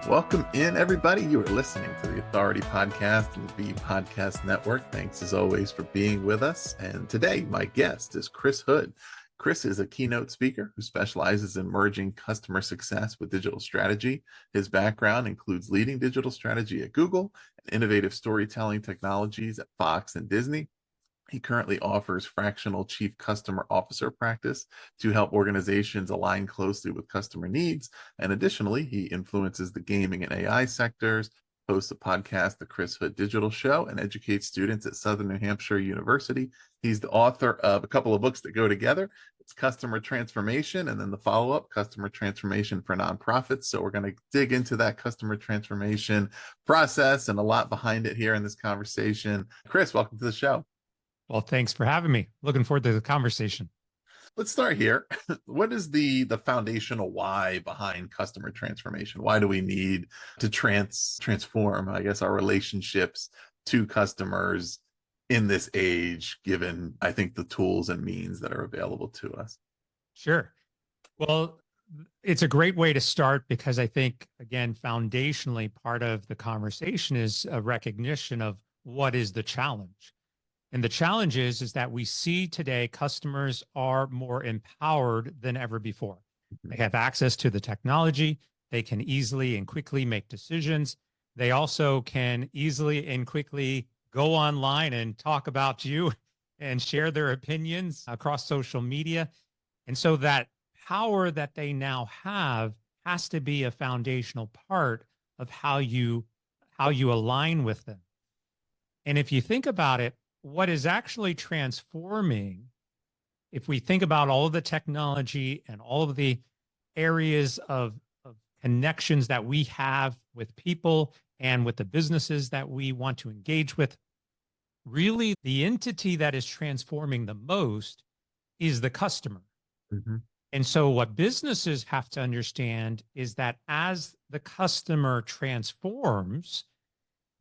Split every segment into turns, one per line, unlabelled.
Welcome in, everybody. You are listening to the Authority Podcast and the Podcast Network. Thanks, as always, for being with us. And today, my guest is Chris Hood. Chris is a keynote speaker who specializes in merging customer success with digital strategy. His background includes leading digital strategy at Google and innovative storytelling technologies at Fox and Disney. He currently offers Fractional Chief Customer Officer practice to help organizations align closely with customer needs. And additionally, he influences the gaming and AI sectors, hosts a podcast, The Chris Hood Digital Show, and educates students at Southern New Hampshire University. He's the author of a couple of books that go together. It's Customer Transformation, and then the follow-up, Customer Transformation for Nonprofits. So we're going to dig into that customer transformation process and a lot behind it here in this conversation. Chris, welcome to the show.
Well, thanks for having me. Looking forward to the conversation.
Let's start here. What is the foundational why behind customer transformation? Why do we need to transform, I guess, our relationships to customers in this age, given, I think, the tools and means that are available to us?
Sure. Well, it's a great way to start because I think, again, foundationally, part of the conversation is a recognition of what is the challenge. And the challenge is that we see today customers are more empowered than ever before. They have access to the technology. They can easily and quickly make decisions. They also can easily and quickly go online and talk about you and share their opinions across social media. And so that power that they now have has to be a foundational part of how you align with them. And if you think about it, what is actually transforming, if we think about all of the technology and all of the areas of connections that we have with people and with the businesses that we want to engage with, really the entity that is transforming the most is the customer.
Mm-hmm.
And so what businesses have to understand is that as the customer transforms,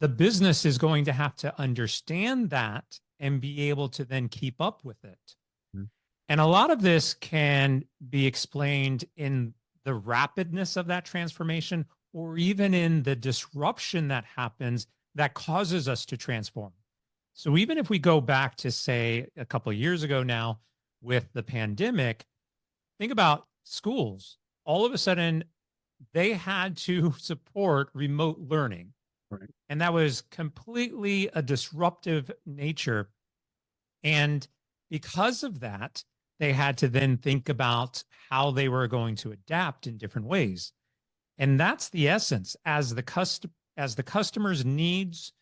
the business is going to have to understand that and be able to then keep up with it.
Mm-hmm.
And a lot of this can be explained in the rapidness of that transformation, or even in the disruption that happens that causes us to transform. So even if we go back to, say, a couple of years ago now with the pandemic, think about schools. All of a sudden, they had to support remote learning.
Right.
And that was completely a disruptive nature. And because of that, they had to then think about how they were going to adapt in different ways. And that's the essence. As the customer's needs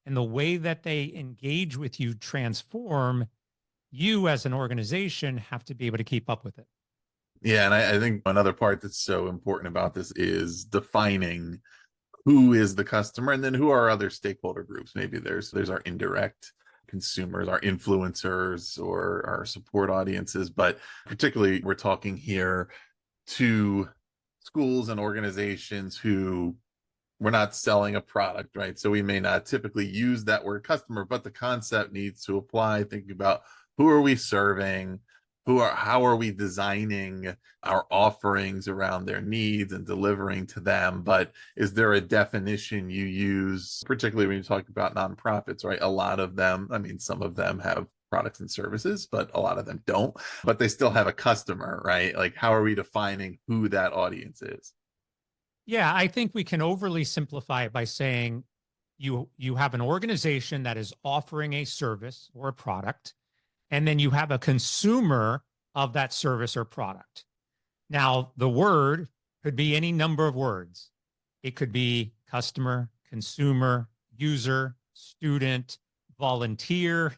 and the way that they engage with you transform, you as an organization have to be able to keep up with it.
Yeah, and I think another part that's so important about this is defining who is the customer, and then who are other stakeholder groups. Maybe there's our indirect consumers, our influencers, or our support audiences. But particularly, we're talking here to schools and organizations who we're not selling a product, right? So we may not typically use that word customer, but the concept needs to apply. Thinking about who are we serving, how are we designing our offerings around their needs and delivering to them. But is there a definition you use, particularly when you talk about nonprofits, right? A lot of them, I mean, some of them have products and services, but a lot of them don't, but they still have a customer, right? Like, how are we defining who that audience is?
Yeah, I think we can overly simplify it by saying you have an organization that is offering a service or a product, and then you have a consumer of that service or product. Now, the word could be any number of words. It could be customer, consumer, user, student, volunteer,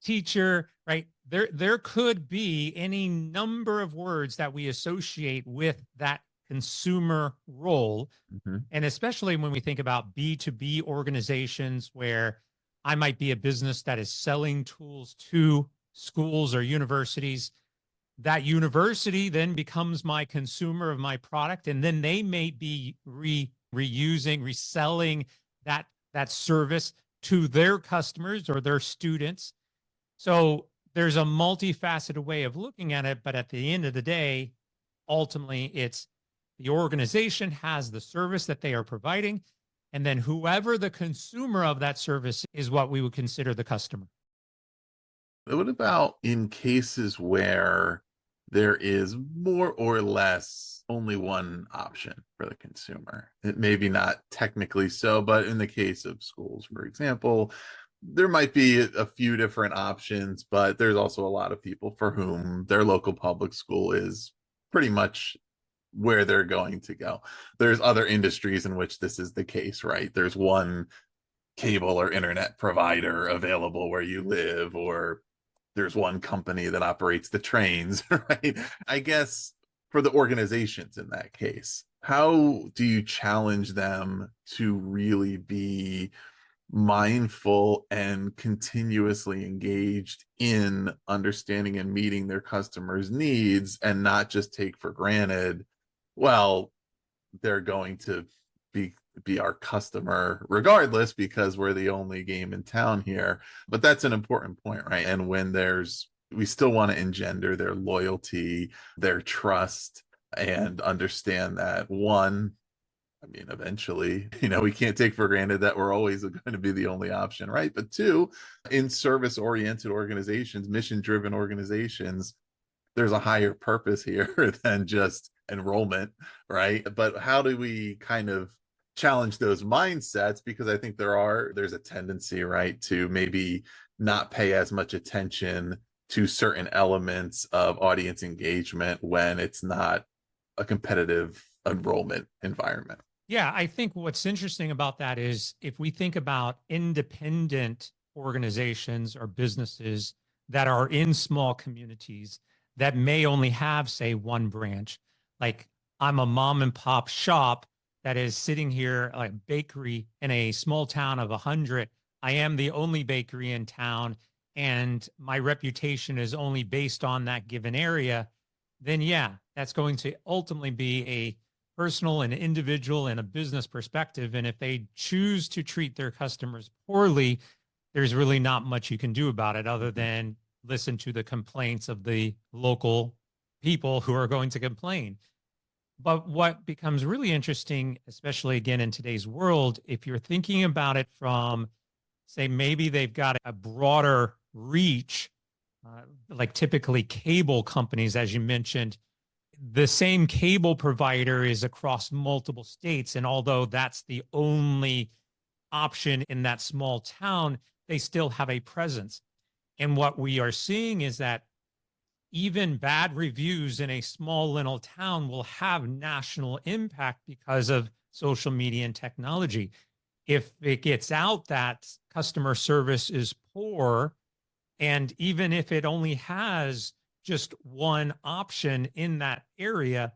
teacher, right? There could be any number of words that we associate with that consumer role.
Mm-hmm.
And especially when we think about B2B organizations where I might be a business that is selling tools to schools or universities. That university then becomes my consumer of my product, and then they may be reselling that service to their customers or their students. So there's a multifaceted way of looking at it, but at the end of the day, ultimately, it's The organization has the service that they are providing, and then whoever the consumer of that service is what we would consider the customer.
What about in cases where there is more or less only one option for the consumer? It maybe not technically so, but in the case of schools, for example, there might be a few different options, but there's also a lot of people for whom their local public school is pretty much where they're going to go. There's other industries in which this is the case, right? There's one cable or internet provider available where you live, or there's one company that operates the trains, right? I guess for the organizations in that case, how do you challenge them to really be mindful and continuously engaged in understanding and meeting their customers' needs and not just take for granted, well, they're going to be our customer regardless because we're the only game in town here. But that's an important point, right? And when we still want to engender their loyalty, their trust, and understand that one, I mean, eventually, we can't take for granted that we're always going to be the only option, right? But two, in service oriented organizations, mission driven organizations, there's a higher purpose here than just enrollment, right? But how do we kind of challenge those mindsets? Because I think there's a tendency, right, to maybe not pay as much attention to certain elements of audience engagement when it's not a competitive enrollment environment.
Yeah, I think what's interesting about that is if we think about independent organizations or businesses that are in small communities that may only have, say, one branch, like I'm a mom and pop shop that is sitting here, like a bakery in a small town of 100. I am the only bakery in town, and my reputation is only based on that given area. Then, yeah, that's going to ultimately be a personal and individual and a business perspective. And if they choose to treat their customers poorly, there's really not much you can do about it other than listen to the complaints of the local people who are going to complain. But what becomes really interesting, especially again in today's world, if you're thinking about it from, say, maybe they've got a broader reach, like typically cable companies, as you mentioned, the same cable provider is across multiple states. And although that's the only option in that small town, they still have a presence. And what we are seeing is that even bad reviews in a small little town will have national impact because of social media and technology. If it gets out that customer service is poor, and even if it only has just one option in that area,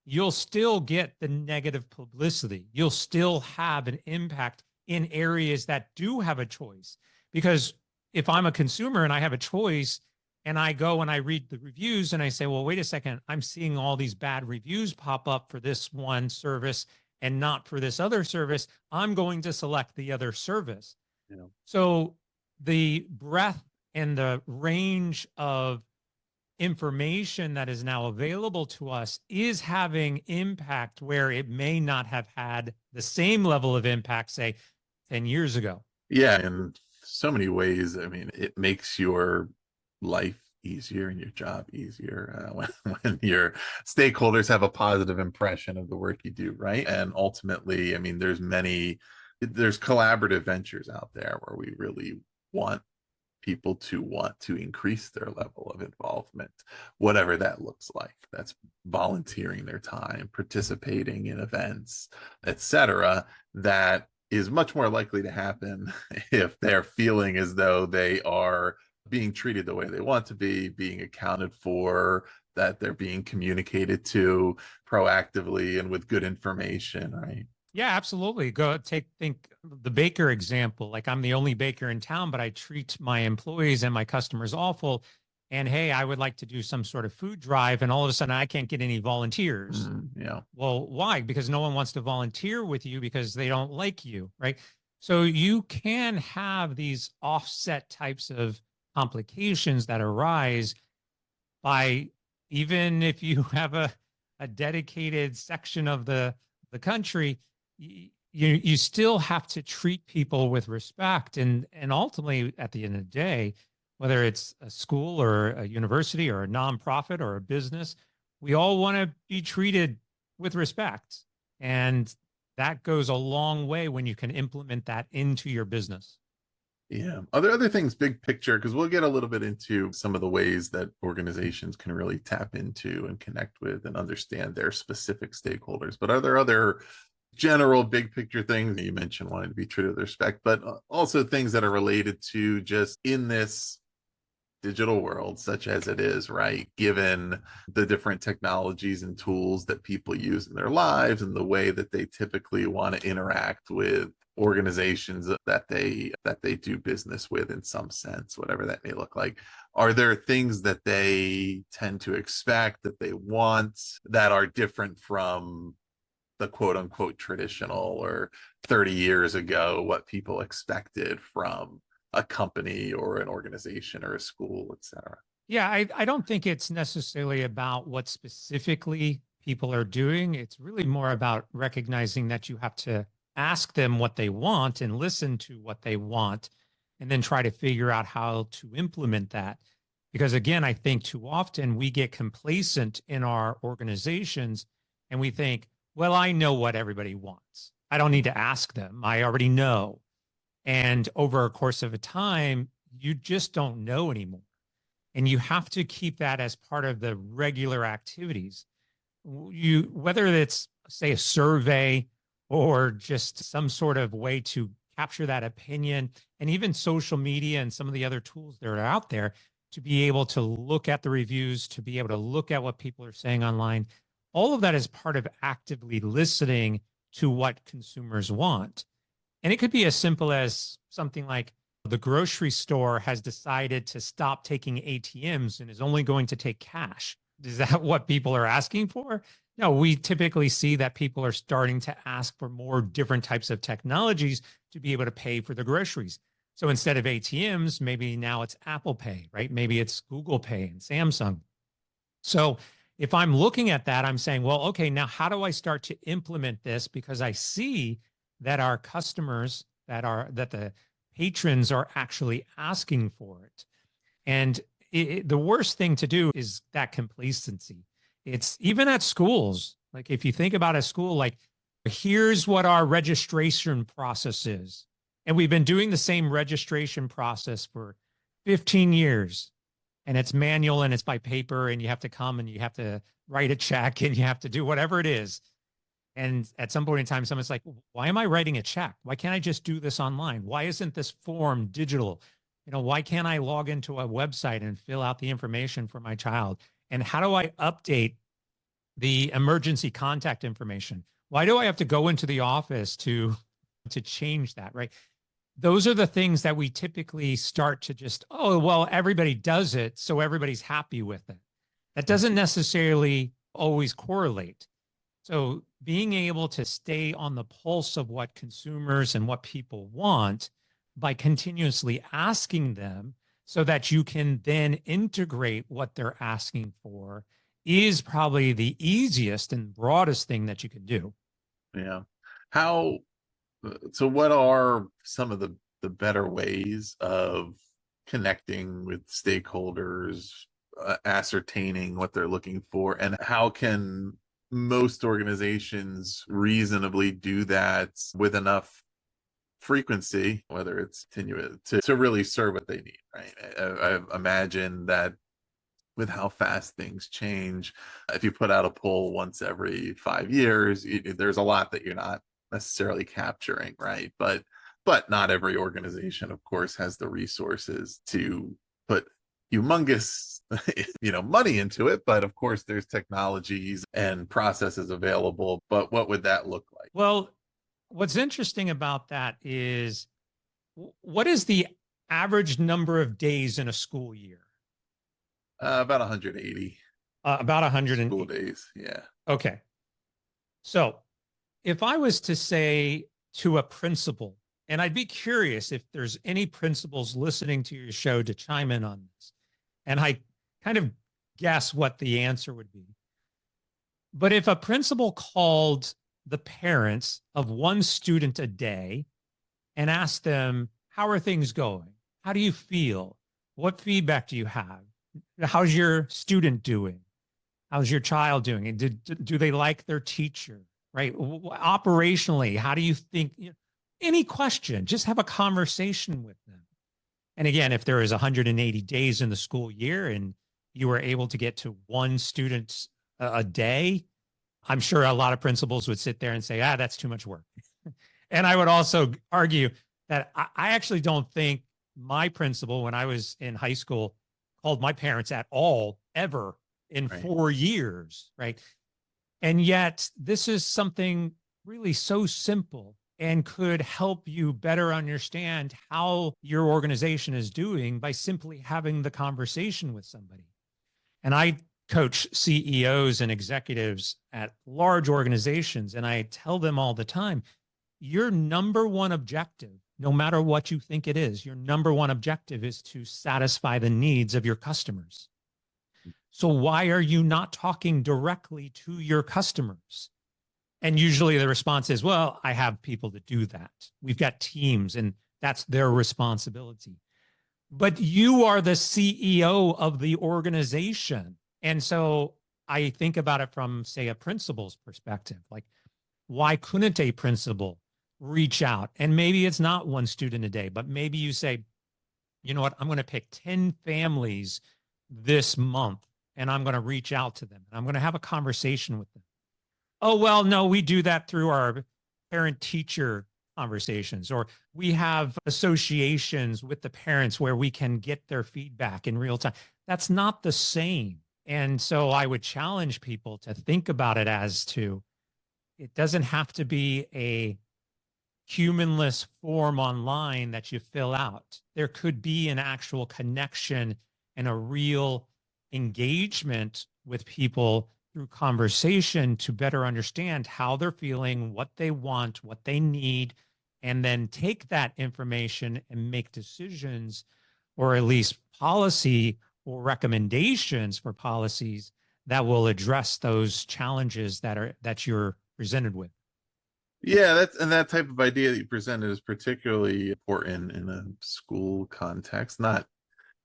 you'll still get the negative publicity. You'll still have an impact in areas that do have a choice. Because if I'm a consumer and I have a choice and I go and I read the reviews and I say, well, wait a second, I'm seeing all these bad reviews pop up for this one service and not for this other service, I'm going to select the other service.
Yeah.
So the breadth and the range of information that is now available to us is having impact where it may not have had the same level of impact, say, 10 years ago.
Yeah, in so many ways, I mean, it makes your life easier and your job easier when your stakeholders have a positive impression of the work you do, right? And ultimately, I mean, there's collaborative ventures out there where we really want people to want to increase their level of involvement, whatever that looks like. That's volunteering their time, participating in events, etc. That is much more likely to happen if they're feeling as though they are being treated the way they want to be, being accounted for, that they're being communicated to proactively and with good information, right?
Yeah, absolutely. Think the baker example. Like I'm the only baker in town, but I treat my employees and my customers awful. And hey, I would like to do some sort of food drive. And all of a sudden I can't get any volunteers.
Yeah.
Well, why? Because no one wants to volunteer with you because they don't like you, right? So you can have these offset types of complications that arise by, even if you have a a dedicated section of the country, you still have to treat people with respect. And ultimately, at the end of the day, whether it's a school or a university or a nonprofit or a business, we all want to be treated with respect. And that goes a long way when you can implement that into your business.
Yeah. Are there other things, big picture? Because we'll get a little bit into some of the ways that organizations can really tap into and connect with and understand their specific stakeholders. But are there other general big picture things? You mentioned wanting to be treated with respect, but also things that are related to just in this digital world, such as it is, right? Given the different technologies and tools that people use in their lives and the way that they typically want to interact with organizations that they do business with in some sense, whatever that may look like. Are there things that they tend to expect, that they want, that are different from the quote unquote traditional or 30 years ago, what people expected from a company or an organization or a school, et cetera?
Yeah, I don't think it's necessarily about what specifically people are doing. It's really more about recognizing that you have to ask them what they want and listen to what they want, and then try to figure out how to implement that. Because again, I think too often we get complacent in our organizations and we think, well, I know what everybody wants. I don't need to ask them. I already know. And over a course of a time, you just don't know anymore. And you have to keep that as part of the regular activities. Whether it's, say, a survey or just some sort of way to capture that opinion, and even social media and some of the other tools that are out there to be able to look at the reviews, to be able to look at what people are saying online. All of that is part of actively listening to what consumers want. And it could be as simple as something like the grocery store has decided to stop taking ATMs and is only going to take cash. Is that what people are asking for? No, we typically see that people are starting to ask for more different types of technologies to be able to pay for the groceries. So instead of ATMs, maybe now it's Apple Pay, right? Maybe it's Google Pay and Samsung. So if I'm looking at that, I'm saying, well, okay, now how do I start to implement this? Because I see that our customers, that the patrons are actually asking for it. And the worst thing to do is that complacency. It's even at schools. Like if you think about a school, like here's what our registration process is. And we've been doing the same registration process for 15 years. And it's manual and it's by paper and you have to come and you have to write a check and you have to do whatever it is. And at some point in time, someone's like, why am I writing a check? Why can't I just do this online? Why isn't this form digital? Why can't I log into a website and fill out the information for my child? And how do I update the emergency contact information? Why do I have to go into the office to change that, right? Those are the things that we typically start to just, oh, well, everybody does it, so everybody's happy with it. That doesn't necessarily always correlate. So being able to stay on the pulse of what consumers and what people want by continuously asking them so that you can then integrate what they're asking for is probably the easiest and broadest thing that you can do.
Yeah. So what are some of the better ways of connecting with stakeholders, ascertaining what they're looking for, and how can most organizations reasonably do that with enough frequency, whether it's continuous, to really serve what they need, right? I imagine that with how fast things change, if you put out a poll once every 5 years, there's a lot that you're not necessarily capturing, right? But not every organization, of course, has the resources to put humongous money into it. But of course, there's technologies and processes available. But what would that look like?
Well, what's interesting about that is, what is the average number of days in a school year?
About 180.
About 180
school days. Yeah.
Okay. So if I was to say to a principal, and I'd be curious if there's any principals listening to your show to chime in on this, and I kind of guess what the answer would be. But if a principal called the parents of one student a day and asked them, how are things going? How do you feel? What feedback do you have? How's your student doing? How's your child doing? And do they like their teacher? Right? Operationally, how do you think? Any question, just have a conversation with them. And again, if there is 180 days in the school year and you were able to get to one student a day, I'm sure a lot of principals would sit there and say, that's too much work. And I would also argue that I actually don't think my principal, when I was in high school, called my parents at all, ever in
Right.
4 years, right? And yet, this is something really so simple and could help you better understand how your organization is doing by simply having the conversation with somebody. And I coach CEOs and executives at large organizations, and I tell them all the time, your number one objective, no matter what you think it is, your number one objective is to satisfy the needs of your customers. So why are you not talking directly to your customers? And usually the response is, well, I have people that do that. We've got teams and that's their responsibility. But you are the CEO of the organization. And so I think about it from, say, a principal's perspective. Like, why couldn't a principal reach out? And maybe it's not one student a day, but maybe you say, you know what, I'm going to pick 10 families this month and I'm going to reach out to them and I'm going to have a conversation with them. Oh, well, no, we do that through our parent teacher conversations, or we have associations with the parents where we can get their feedback in real time. That's not the same. And so I would challenge people to think about it as to, it doesn't have to be a humanless form online that you fill out. There could be an actual connection and a real engagement with people through conversation to better understand how they're feeling, what they want, what they need, and then take that information and make decisions, or at least policy or recommendations for policies that will address those challenges that you're presented with.
Yeah, that type of idea that you presented is particularly important in a school context, not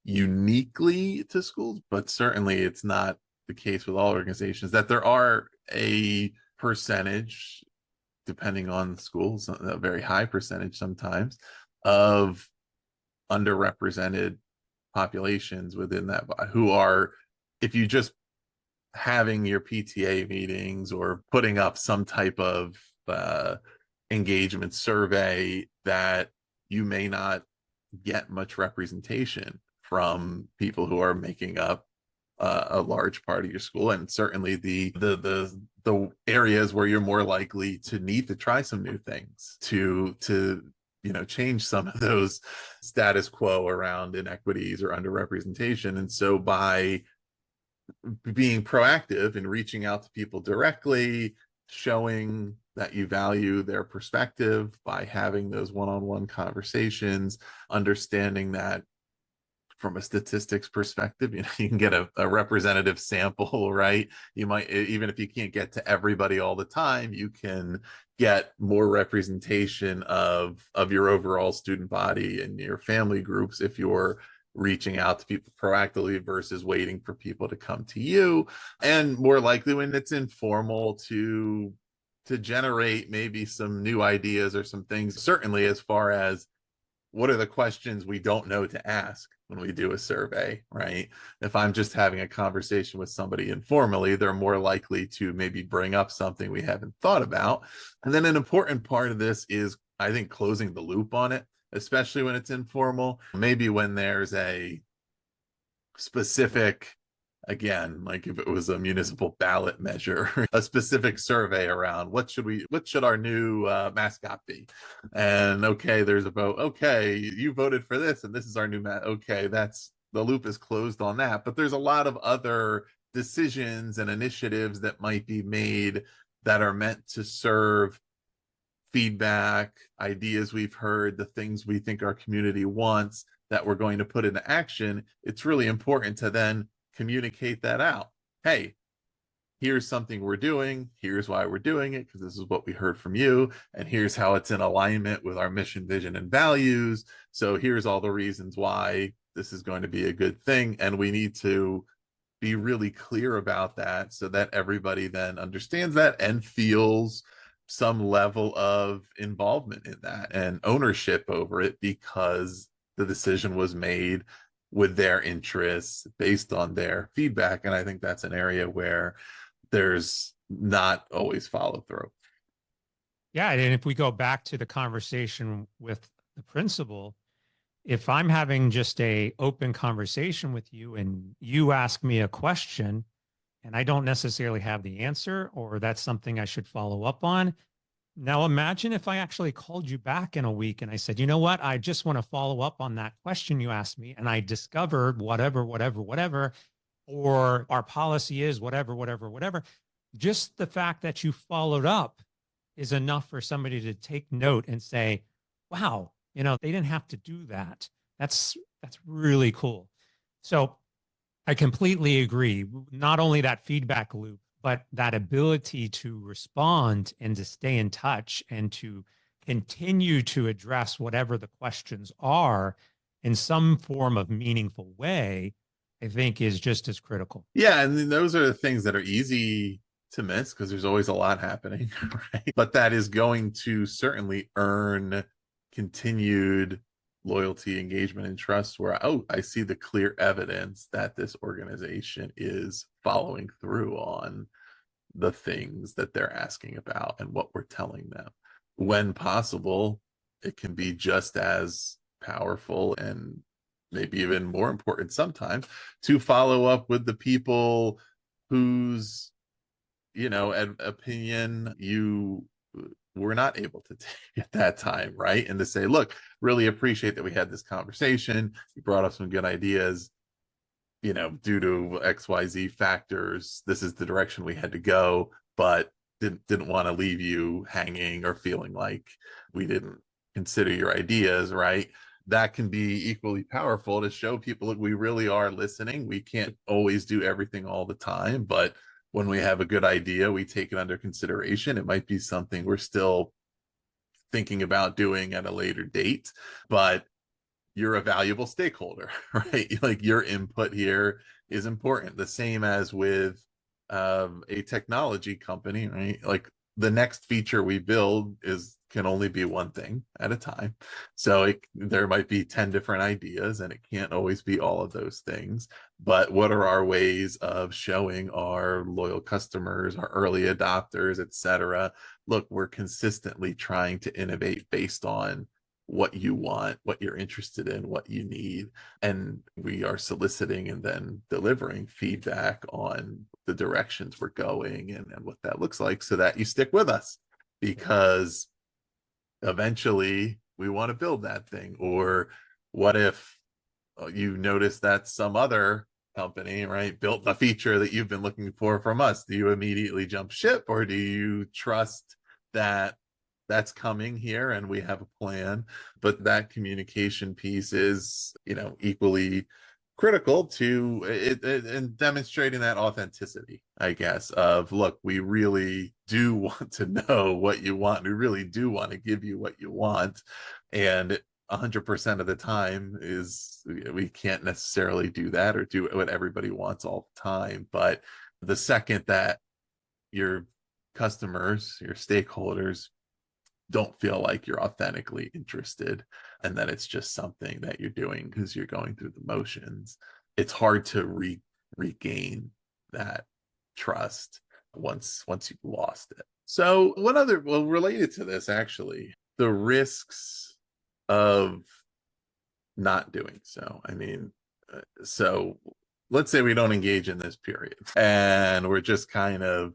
uniquely to schools, but certainly it's not the case with all organizations, that there are a percentage, depending on schools, a very high percentage sometimes, of underrepresented populations within that who are, if you just having your PTA meetings or putting up some type of engagement survey, that you may not get much representation from people who are making up a large part of your school, and certainly the areas where you're more likely to need to try some new things to change some of those status quo around inequities or underrepresentation. And so by being proactive and reaching out to people directly, showing that you value their perspective by having those one-on-one conversations, understanding that from a statistics perspective, you can get a representative sample, right? You might, even if you can't get to everybody all the time, you can get more representation of your overall student body and your family groups if you're reaching out to people proactively versus waiting for people to come to you. And more likely when it's informal, to generate maybe some new ideas or some things, certainly as far as what are the questions we don't know to ask when we do a survey, right? If I'm just having a conversation with somebody informally, they're more likely to maybe bring up something we haven't thought about. And then an important part of this is, I think, closing the loop on it, especially when it's informal. Maybe when there's a specific, again, like if it was a municipal ballot measure, a specific survey around what should our new mascot be, and okay, there's a vote, okay, you voted for this and this is our new okay, that's, the loop is closed on that. But there's a lot of other decisions and initiatives that might be made that are meant to serve feedback, ideas we've heard, the things we think our community wants that we're going to put into action. It's really important to then communicate that out. Hey, here's something we're doing, here's why we're doing it, because this is what we heard from you, and here's how it's in alignment with our mission, vision, and values. So here's all the reasons why this is going to be a good thing, and we need to be really clear about that so that everybody then understands that and feels some level of involvement in that and ownership over it, because the decision was made with their interests based on their feedback. And I think that's an area where there's not always follow through.
Yeah. And if we go back to the conversation with the principal, if I'm having just a open conversation with you and you ask me a question and I don't necessarily have the answer, or that's something I should follow up on. Now imagine if I actually called you back in a week and I said, you know what, I just want to follow up on that question you asked me, and I discovered whatever, or our policy is whatever. Just the fact that you followed up is enough for somebody to take note and say, wow, they didn't have to do that. That's really cool. So I completely agree. Not only that feedback loop, but that ability to respond and to stay in touch and to continue to address whatever the questions are in some form of meaningful way, I think is just as critical.
Yeah, and those are the things that are easy to miss because there's always a lot happening, right? But that is going to certainly earn continued loyalty, engagement, and trust, where, oh, I see the clear evidence that this organization is following through on the things that they're asking about and what we're telling them. When possible, it can be just as powerful and maybe even more important sometimes to follow up with the people whose opinion you were not able to take at that time, right? And to say, look, really appreciate that we had this conversation, you brought up some good ideas, due to XYZ factors, this is the direction we had to go, but didn't want to leave you hanging or feeling like we didn't consider your ideas, right? That can be equally powerful to show people that we really are listening. We can't always do everything all the time, but when we have a good idea, we take it under consideration. It might be something we're still thinking about doing at a later date, but you're a valuable stakeholder, right? Like, your input here is important. The same as with a technology company, right? Like, the next feature we build can only be one thing at a time. So there might be 10 different ideas, and it can't always be all of those things. But what are our ways of showing our loyal customers, our early adopters, et cetera, look, we're consistently trying to innovate based on what you want, what you're interested in, what you need. And we are soliciting and then delivering feedback on the directions we're going and what that looks like, so that you stick with us, because eventually we want to build that thing. Or what if you notice that some other company, right, built the feature that you've been looking for from us? Do you immediately jump ship, or do you trust that that's coming here and we have a plan? But that communication piece is, equally critical to it, and demonstrating that authenticity, I guess, of, look, we really do want to know what you want. We really do want to give you what you want. And 100% of the time we can't necessarily do that or do what everybody wants all the time. But the second that your customers, your stakeholders, don't feel like you're authentically interested and that it's just something that you're doing because you're going through the motions, it's hard to regain that trust once you've lost it. So related to this, actually, the risks of not doing so. I mean, so let's say we don't engage in this period and we're just kind of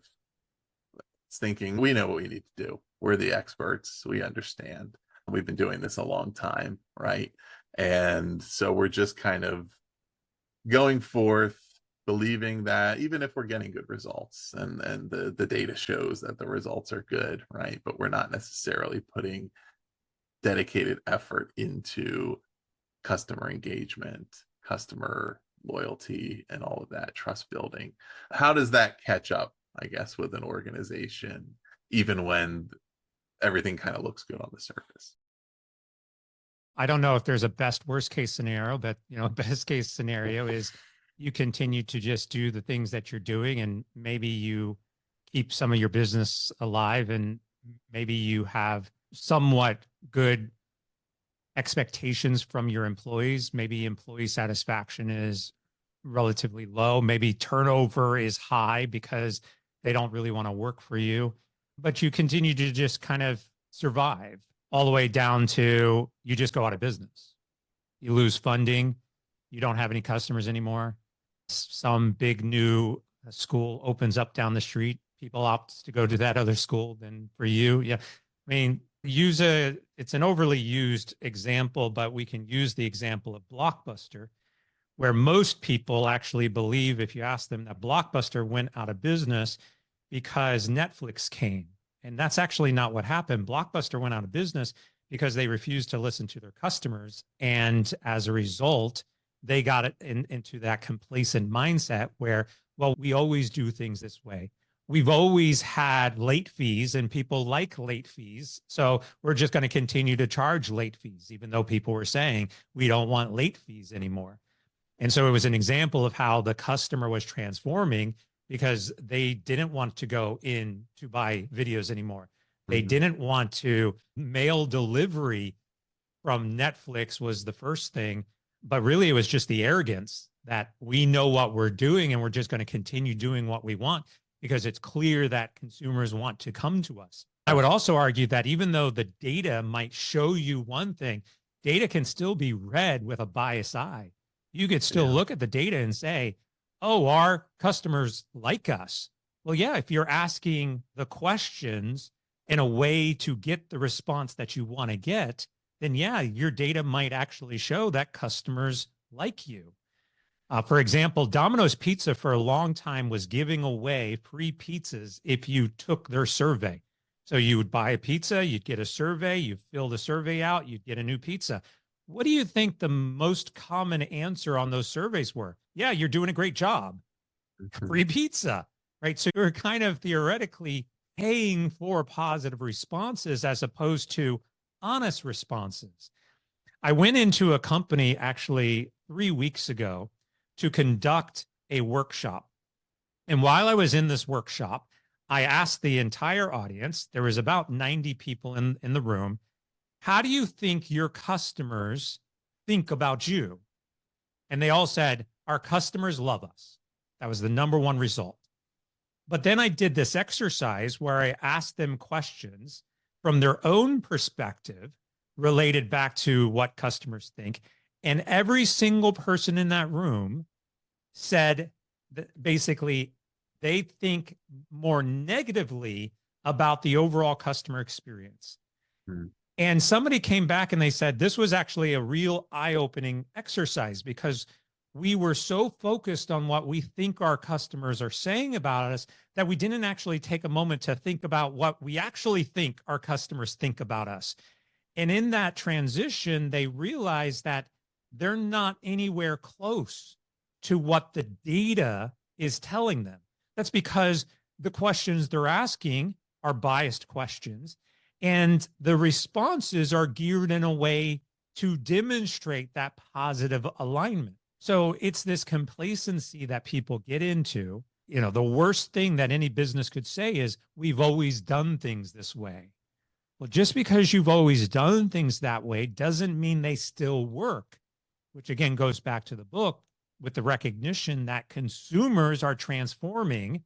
thinking we know what we need to do. We're the experts. We understand. We've been doing this a long time, right? And so we're just kind of going forth, believing that even if we're getting good results and the data shows that the results are good, right? But we're not necessarily putting dedicated effort into customer engagement, customer loyalty, and all of that trust building. How does that catch up I guess, with an organization, even when everything kind of looks good on the surface.
I don't know if there's a best worst case scenario, but best case scenario is you continue to just do the things that you're doing, and maybe you keep some of your business alive, and maybe you have somewhat good expectations from your employees. Maybe employee satisfaction is relatively low. Maybe turnover is high because they don't really want to work for you, but you continue to just kind of survive all the way down to you just go out of business. You lose funding. You don't have any customers anymore. Some big new school opens up down the street. People opt to go to that other school than for you. Yeah. I mean, it's an overly used example, but we can use the example of Blockbuster, where most people actually believe, if you ask them, that Blockbuster went out of business because Netflix came. And that's actually not what happened. Blockbuster went out of business because they refused to listen to their customers. And as a result, they got it into that complacent mindset where, well, we always do things this way. We've always had late fees, and people like late fees. So we're just going to continue to charge late fees, even though people were saying we don't want late fees anymore. And so it was an example of how the customer was transforming, because they didn't want to go in to buy videos anymore. They didn't want to mail delivery from Netflix was the first thing, but really it was just the arrogance that we know what we're doing and we're just going to continue doing what we want because it's clear that consumers want to come to us. I would also argue that even though the data might show you one thing, data can still be read with a biased eye. You could still look at the data and say, oh, our customers like us. Well, yeah, if you're asking the questions in a way to get the response that you want to get, then yeah, your data might actually show that customers like you. For example, Domino's Pizza for a long time was giving away free pizzas if you took their survey. So you would buy a pizza, you'd get a survey, you fill the survey out, you'd get a new pizza. What do you think the most common answer on those surveys were? Yeah, you're doing a great job. Free pizza, right? So you're kind of theoretically paying for positive responses as opposed to honest responses. I went into a company actually 3 weeks ago to conduct a workshop. And while I was in this workshop, I asked the entire audience, there was about 90 people in the room, how do you think your customers think about you? And they all said, our customers love us. That was the number one result. But then I did this exercise where I asked them questions from their own perspective related back to what customers think. And every single person in that room said that basically they think more negatively about the overall customer experience. And somebody came back and they said, this was actually a real eye-opening exercise because we were so focused on what we think our customers are saying about us that we didn't actually take a moment to think about what we actually think our customers think about us. And in that transition, they realized that they're not anywhere close to what the data is telling them. That's because the questions they're asking are biased questions, and the responses are geared in a way to demonstrate that positive alignment. So it's this complacency that people get into. The worst thing that any business could say is, we've always done things this way. Well, just because you've always done things that way doesn't mean they still work, which again goes back to the book with the recognition that consumers are transforming.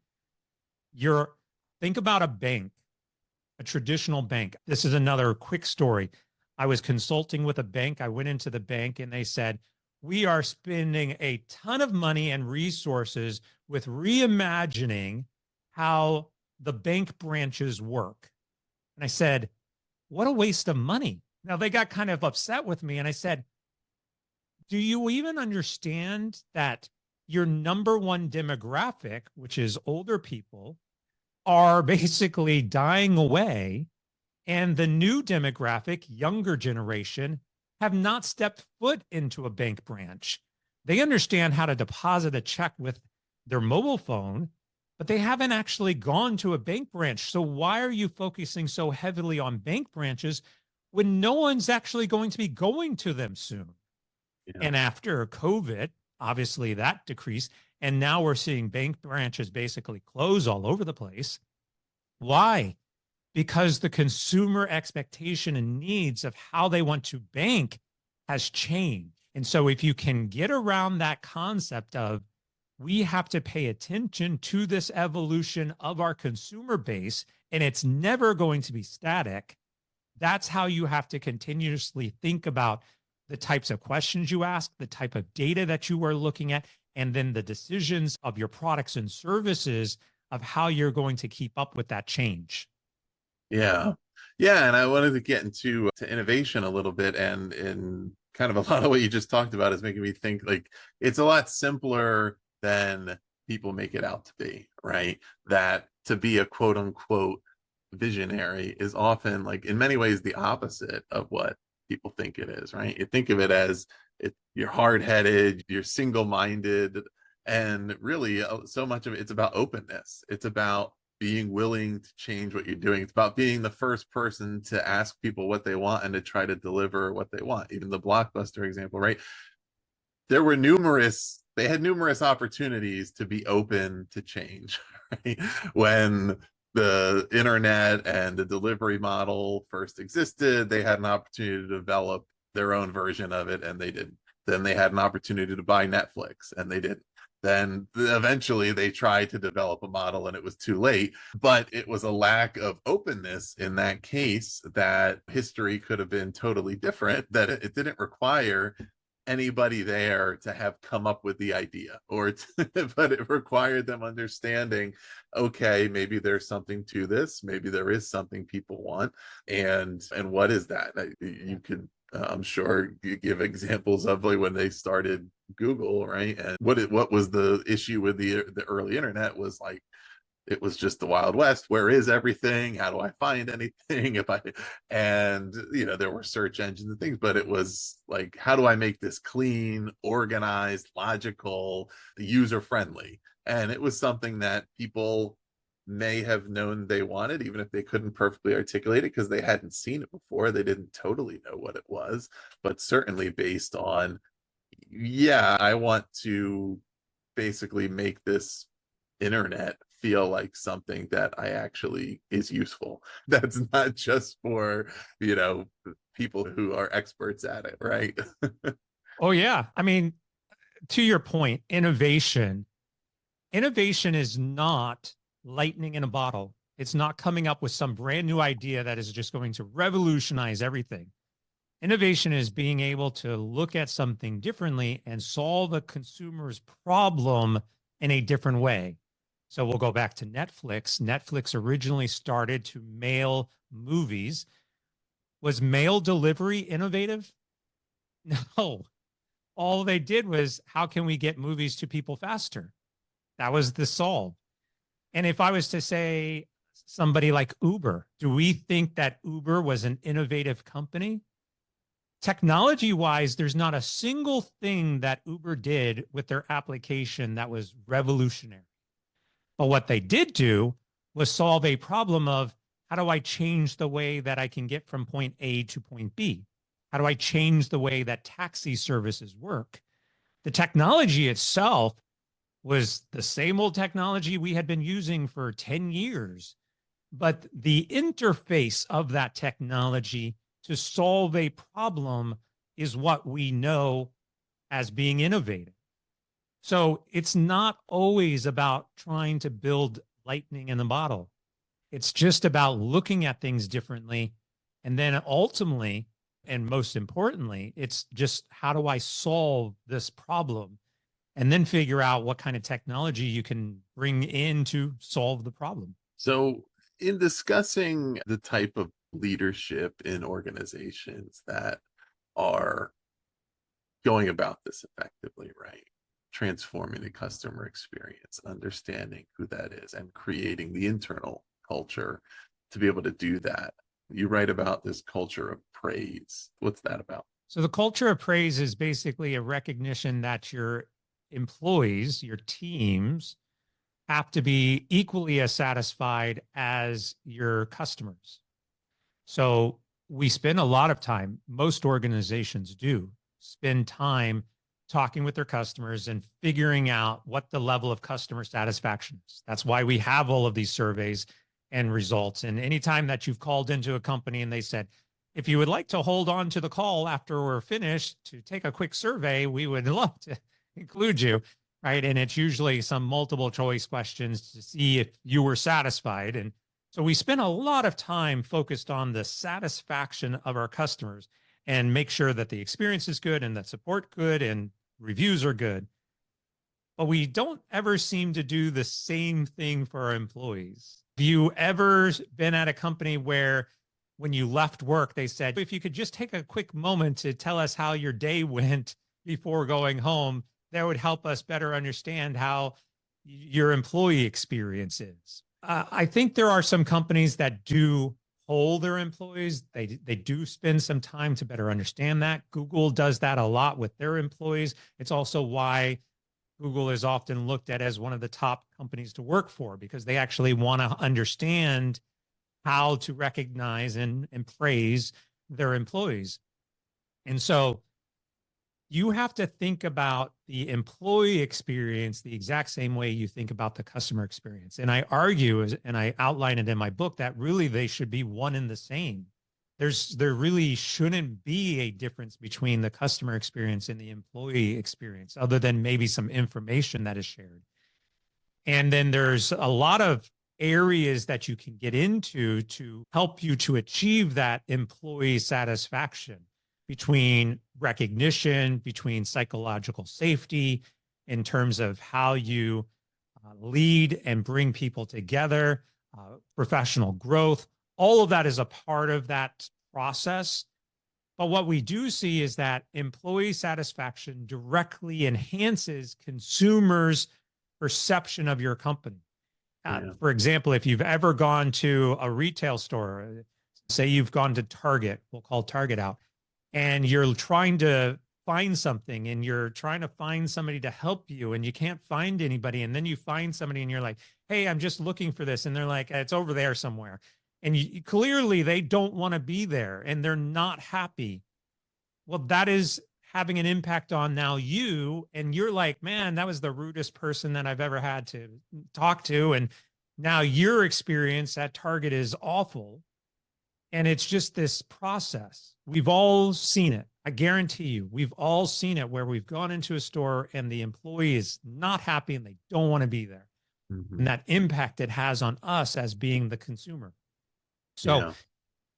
Think about a bank, a traditional bank. This is another quick story. I was consulting with a bank. I went into the bank and they said, we are spending a ton of money and resources with reimagining how the bank branches work. And I said, what a waste of money. Now they got kind of upset with me. And I said, do you even understand that your number one demographic, which is older people, are basically dying away, and the new demographic, younger generation, have not stepped foot into a bank branch? They understand how to deposit a check with their mobile phone, but they haven't actually gone to a bank branch. So why are you focusing so heavily on bank branches when no one's actually going to be going to them soon?
Yeah.
And after COVID, obviously that decreased. And now we're seeing bank branches basically close all over the place. Why? Because the consumer expectation and needs of how they want to bank has changed. And so if you can get around that concept of we have to pay attention to this evolution of our consumer base, and it's never going to be static, that's how you have to continuously think about the types of questions you ask, the type of data that you are looking at, and then the decisions of your products and services of how you're going to keep up with that change.
Yeah. Yeah. And I wanted to get into to innovation a little bit, and kind of a lot of what you just talked about is making me think like it's a lot simpler than people make it out to be, right? That to be a quote unquote visionary is often, like, in many ways the opposite of what people think it is, right? You think of it as you're hard-headed, you're single-minded, and really so much of it's about openness. It's about being willing to change what you're doing. It's about being the first person to ask people what they want and to try to deliver what they want. Even the Blockbuster example, right? They had numerous opportunities to be open to change, right? When the internet and the delivery model first existed, they had an opportunity to develop their own version of it, and they didn't. Then they had an opportunity to buy Netflix, and they didn't. Then eventually they tried to develop a model and it was too late. But it was a lack of openness in that case that history could have been totally different, that it didn't require anybody there to have come up with the idea, but it required them understanding, okay, maybe there's something to this, maybe there is something people want, and what is that? You could, I'm sure, you give examples of like when they started Google, right? And what was the issue with the early internet was like, it was just the Wild West. Where is everything? How do I find anything? And there were search engines and things, but it was like, how do I make this clean, organized, logical, user friendly? And it was something that people may have known they wanted, even if they couldn't perfectly articulate it because they hadn't seen it before. They didn't totally know what it was, but certainly based on, yeah, I want to basically make this internet feel like something that I actually is useful. That's not just for, people who are experts at it, right?
Oh, yeah. I mean, to your point, innovation is not lightning in a bottle. It's not coming up with some brand new idea that is just going to revolutionize everything. Innovation is being able to look at something differently and solve a consumer's problem in a different way. So we'll go back to Netflix. Netflix originally started to mail movies. Was mail delivery innovative? No. All they did was, how can we get movies to people faster? That was the solve. And if I was to say somebody like Uber, do we think that Uber was an innovative company? Technology wise, there's not a single thing that Uber did with their application that was revolutionary. But what they did do was solve a problem of, how do I change the way that I can get from point A to point B? How do I change the way that taxi services work? The technology itself was the same old technology we had been using for 10 years. But the interface of that technology to solve a problem is what we know as being innovative. So it's not always about trying to build lightning in the bottle. It's just about looking at things differently. And then ultimately, and most importantly, it's just, how do I solve this problem? And then figure out what kind of technology you can bring in to solve the problem.
So, in discussing the type of leadership in organizations that are going about this effectively, right? Transforming the customer experience, understanding who that is, and creating the internal culture to be able to do that. You write about this culture of praise. What's that about?
So the culture of praise is basically a recognition that your employees, your teams, have to be equally as satisfied as your customers. So we spend a lot of time, most organizations do spend time talking with their customers and figuring out what the level of customer satisfaction is. That's why we have all of these surveys and results. And anytime that you've called into a company and they said, if you would like to hold on to the call after we're finished to take a quick survey, we would love to include you, right? And it's usually some multiple choice questions to see if you were satisfied. And so we spend a lot of time focused on the satisfaction of our customers and make sure that the experience is good and that support good and reviews are good. But we don't ever seem to do the same thing for our employees. Have you ever been at a company where when you left work, they said, if you could just take a quick moment to tell us how your day went before going home, that would help us better understand how your employee experience is. I think there are some companies that do poll their employees. They do spend some time to better understand that. Google does that a lot with their employees. It's also why Google is often looked at as one of the top companies to work for, because they actually want to understand how to recognize and praise their employees. And so you have to think about the employee experience the exact same way you think about the customer experience. And I argue, and I outline it in my book, that really they should be one and the same. There really shouldn't be a difference between the customer experience and the employee experience, other than maybe some information that is shared. And then there's a lot of areas that you can get into to help you to achieve that employee satisfaction, between recognition, between psychological safety, in terms of how you lead and bring people together, professional growth. All of that is a part of that process. But what we do see is that employee satisfaction directly enhances consumers' perception of your company. For example, if you've ever gone to a retail store, say you've gone to Target, we'll call Target out, and you're trying to find something and you're trying to find somebody to help you and you can't find anybody. And then you find somebody and you're like, hey, I'm just looking for this. And they're like, it's over there somewhere. And clearly they don't want to be there and they're not happy. Well, that is having an impact on now you, and you're like, man, that was the rudest person that I've ever had to talk to. And now your experience at Target is awful. And it's just this process. We've all seen it. I guarantee you, we've all seen it where we've gone into a store and the employee is not happy and they don't want to be there. Mm-hmm. And that impact it has on us as being the consumer. So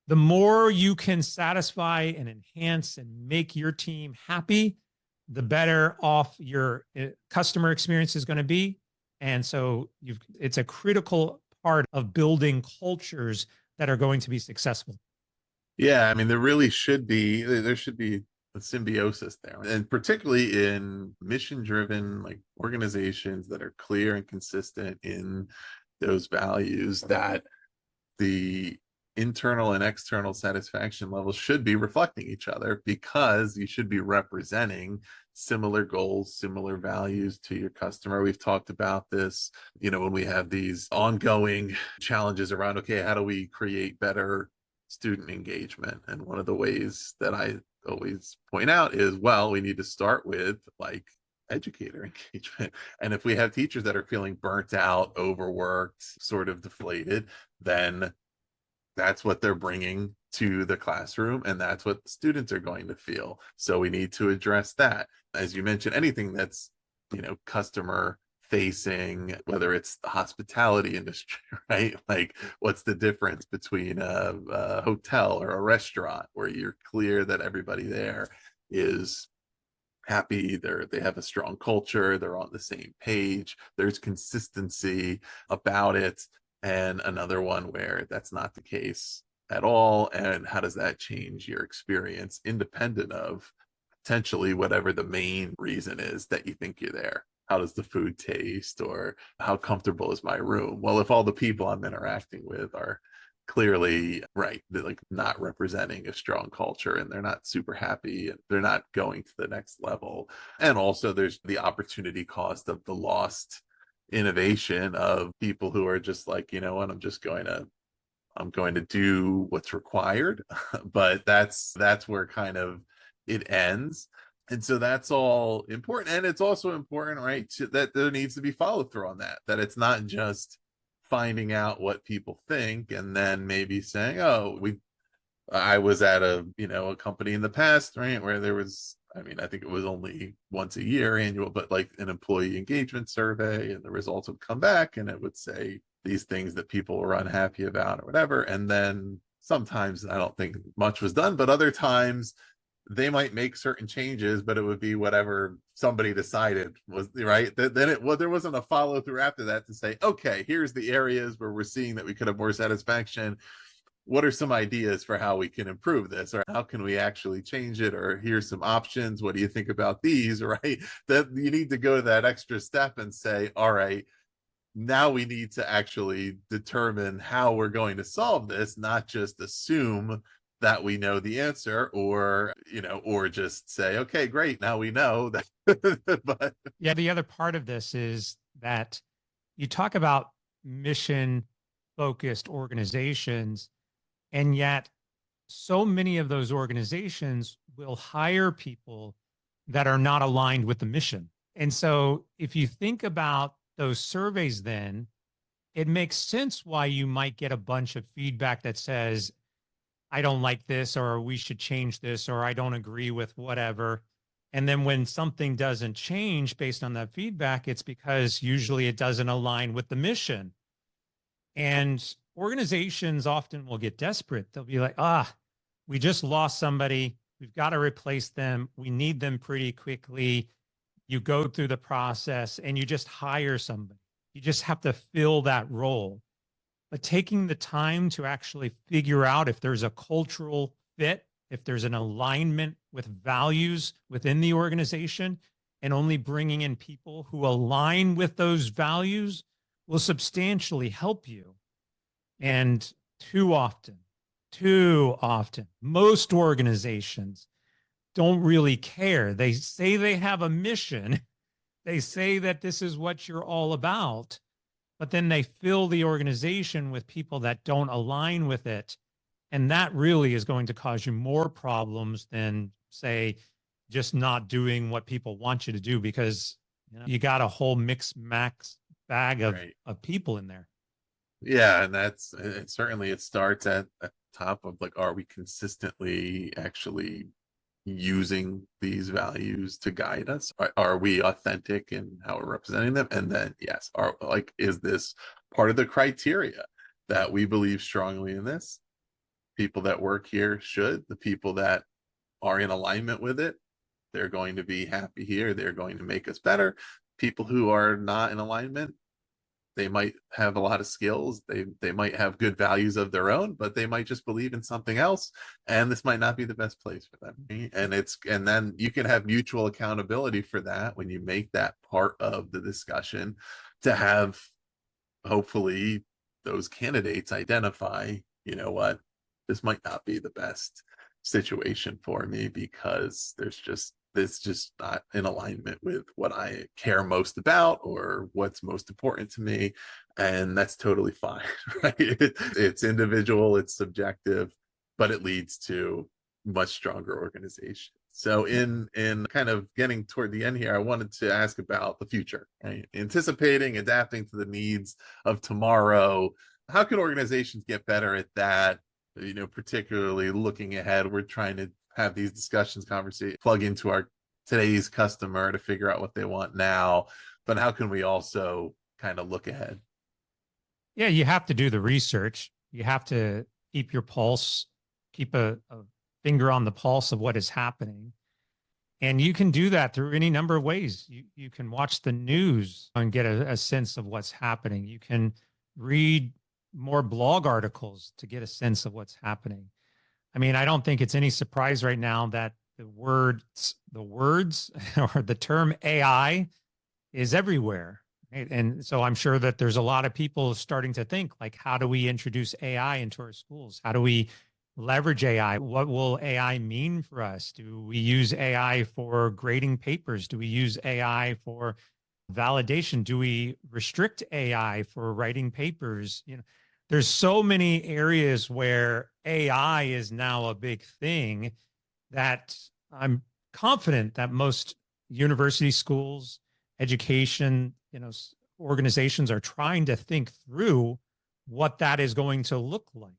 the more you can satisfy and enhance and make your team happy, the better off your customer experience is going to be. And so it's a critical part of building cultures that are going to be successful.
Yeah, I mean, there should be a symbiosis there. And particularly in mission-driven like organizations that are clear and consistent in those values, that the internal and external satisfaction levels should be reflecting each other, because you should be representing similar goals, similar values to your customer. We've talked about this, when we have these ongoing challenges around, okay, how do we create better student engagement? And one of the ways that I always point out is, well, we need to start with like educator engagement. And if we have teachers that are feeling burnt out, overworked, sort of deflated, then that's what they're bringing to the classroom, and that's what the students are going to feel. So we need to address that. As you mentioned, anything that's, customer facing, whether it's the hospitality industry, right? Like, what's the difference between a hotel or a restaurant where you're clear that everybody there is happy, they have a strong culture, they're on the same page, there's consistency about it, and another one where that's not the case at all? And how does that change your experience, independent of potentially whatever the main reason is that you think you're there? How does the food taste, or how comfortable is my room? Well, if all the people I'm interacting with are clearly like not representing a strong culture, and they're not super happy, and they're not going to the next level. And also there's the opportunity cost of the lost innovation of people who are just like, you know what, I'm going to do what's required. But that's where kind of it ends. And so that's all important. And it's also important, right, that there needs to be follow through on that, that it's not just finding out what people think and then maybe saying, oh, I was at a company in the past, right, where there was, I mean, I think it was only once a year annual, but like an employee engagement survey, and the results would come back and it would say these things that people were unhappy about or whatever. And then sometimes I don't think much was done, but other times they might make certain changes, but it would be whatever somebody decided was right. Then there wasn't a follow through after that to say, okay, here's the areas where we're seeing that we could have more satisfaction. What are some ideas for how we can improve this, or how can we actually change it, or here's some options, what do you think about these, right? That you need to go to that extra step and say, all right, now we need to actually determine how we're going to solve this, not just assume that we know the answer, or just say, okay, great, now we know that. But
Yeah, the other part of this is that you talk about mission focused organizations, and yet so many of those organizations will hire people that are not aligned with the mission. And so if you think about those surveys, then it makes sense why you might get a bunch of feedback that says, I don't like this, or we should change this, or I don't agree with whatever. And then when something doesn't change based on that feedback, it's because usually it doesn't align with the mission. And organizations often will get desperate. They'll be like, we just lost somebody. We've got to replace them. We need them pretty quickly. You go through the process and you just hire somebody. You just have to fill that role. But taking the time to actually figure out if there's a cultural fit, if there's an alignment with values within the organization, and only bringing in people who align with those values will substantially help you. And too often, most organizations don't really care. They say they have a mission. They say that this is what you're all about, but then they fill the organization with people that don't align with it. And that really is going to cause you more problems than, say, just not doing what people want you to do, because you got a whole mix max bag
right.
of people in there.
Yeah, and that's it. Certainly, it starts at the top of like, are we consistently actually using these values to guide us? Are we authentic in how we're representing them? And then, yes, is this part of the criteria that we believe strongly in this? People that work here should. The people that are in alignment with it, they're going to be happy here. They're going to make us better. People who are not in alignment, they might have a lot of skills, they might have good values of their own, but they might just believe in something else, and this might not be the best place for them. And then you can have mutual accountability for that when you make that part of the discussion, to have hopefully those candidates identify, you know what, this might not be the best situation for me, because it's just not in alignment with what I care most about or what's most important to me. And that's totally fine, right? It's individual, it's subjective, but it leads to much stronger organization. So in kind of getting toward the end here, I wanted to ask about the future, right? Anticipating, adapting to the needs of tomorrow. How can organizations get better at that? Particularly looking ahead, we're trying to have these discussions, conversation, plug into our today's customer to figure out what they want now. But how can we also kind of look ahead?
Yeah, you have to do the research. You have to keep your pulse, keep a finger on the pulse of what is happening. And you can do that through any number of ways. You can watch the news and get a sense of what's happening. You can read more blog articles to get a sense of what's happening. I mean, I don't think it's any surprise right now that the words or the term AI is everywhere. Right? And so I'm sure that there's a lot of people starting to think, like, how do we introduce AI into our schools? How do we leverage AI? What will AI mean for us? Do we use AI for grading papers? Do we use AI for Validation. Do we restrict AI for writing papers? There's so many areas where AI is now a big thing that I'm confident that most university schools, education, organizations are trying to think through what that is going to look like.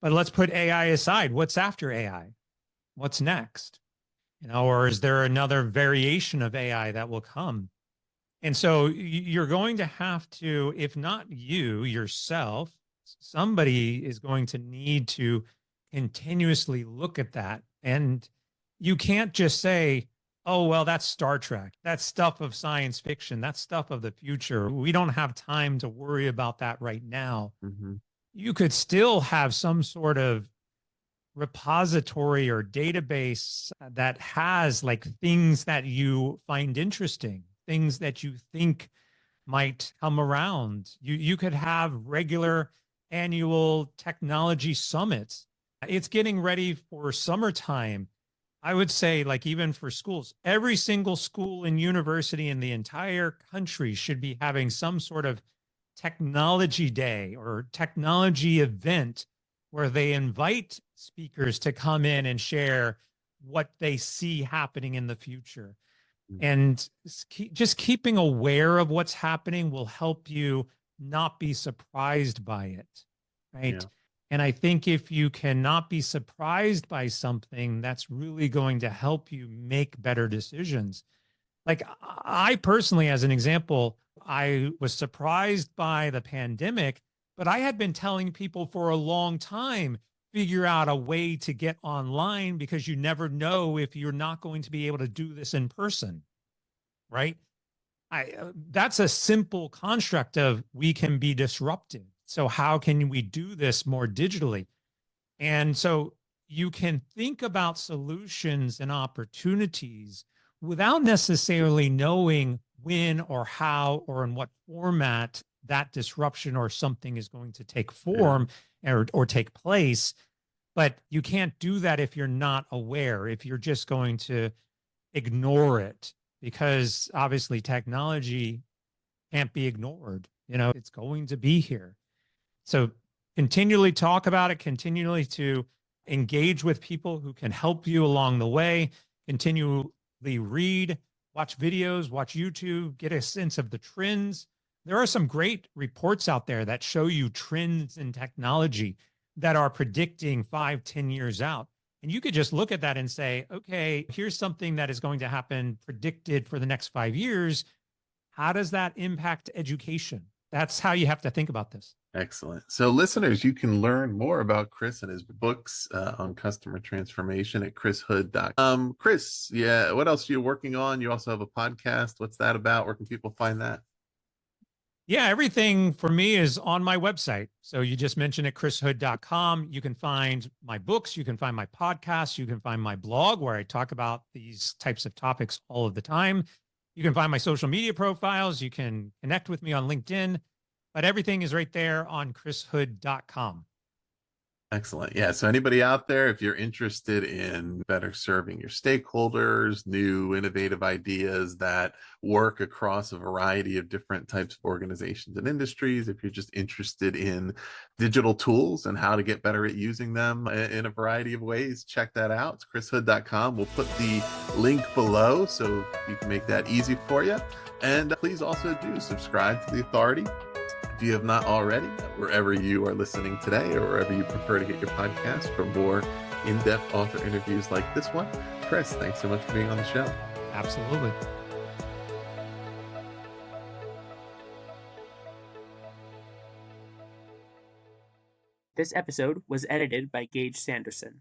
But let's put AI aside. What's after AI? What's next? Or is there another variation of AI that will come? And so you're going to have to, if not you yourself, somebody is going to need to continuously look at that. And you can't just say, oh, well, that's Star Trek. That's stuff of science fiction. That's stuff of the future. We don't have time to worry about that right now.
Mm-hmm.
You could still have some sort of repository or database that has like things that you find interesting, things that you think might come around. You could have regular annual technology summits. It's getting ready for summertime. I would say, like, even for schools, every single school and university in the entire country should be having some sort of technology day or technology event where they invite speakers to come in and share what they see happening in the future. And just keeping aware of what's happening will help you not be surprised by it, right?
Yeah.
And I think if you cannot be surprised by something, that's really going to help you make better decisions. Like I personally, as an example, I was surprised by the pandemic, but I had been telling people for a long time, figure out a way to get online because you never know if you're not going to be able to do this in person, right? That's a simple construct of we can be disrupted. So how can we do this more digitally? And so you can think about solutions and opportunities without necessarily knowing when or how or in what format that disruption or something is going to take form or take place. But you can't do that if you're not aware, if you're just going to ignore it, because obviously technology can't be ignored. It's going to be here. So continually talk about it, continually to engage with people who can help you along the way, continually read, watch videos, watch YouTube, get a sense of the trends. There are some great reports out there that show you trends in technology that are predicting 5-10 years out. And you could just look at that and say, okay, here's something that is going to happen predicted for the next 5 years. How does that impact education? That's how you have to think about this.
Excellent. So, listeners, you can learn more about Chris and his books on customer transformation at chrishood.com. Chris, yeah, what else are you working on? You also have a podcast. What's that about? Where can people find that?
Yeah, everything for me is on my website. So you just mentioned it, chrishood.com. You can find my books, you can find my podcasts, you can find my blog where I talk about these types of topics all of the time. You can find my social media profiles. You can connect with me on LinkedIn, but everything is right there on chrishood.com.
Excellent. Yeah. So anybody out there, if you're interested in better serving your stakeholders, new innovative ideas that work across a variety of different types of organizations and industries, if you're just interested in digital tools and how to get better at using them in a variety of ways, check that out. It's chrishood.com. We'll put the link below so you can make that easy for you. And please also do subscribe to The Authority. If you have not already, wherever you are listening today or wherever you prefer to get your podcast for more in-depth author interviews like this one. Chris, thanks so much for being on the show.
Absolutely.
This episode was edited by Gage Sanderson.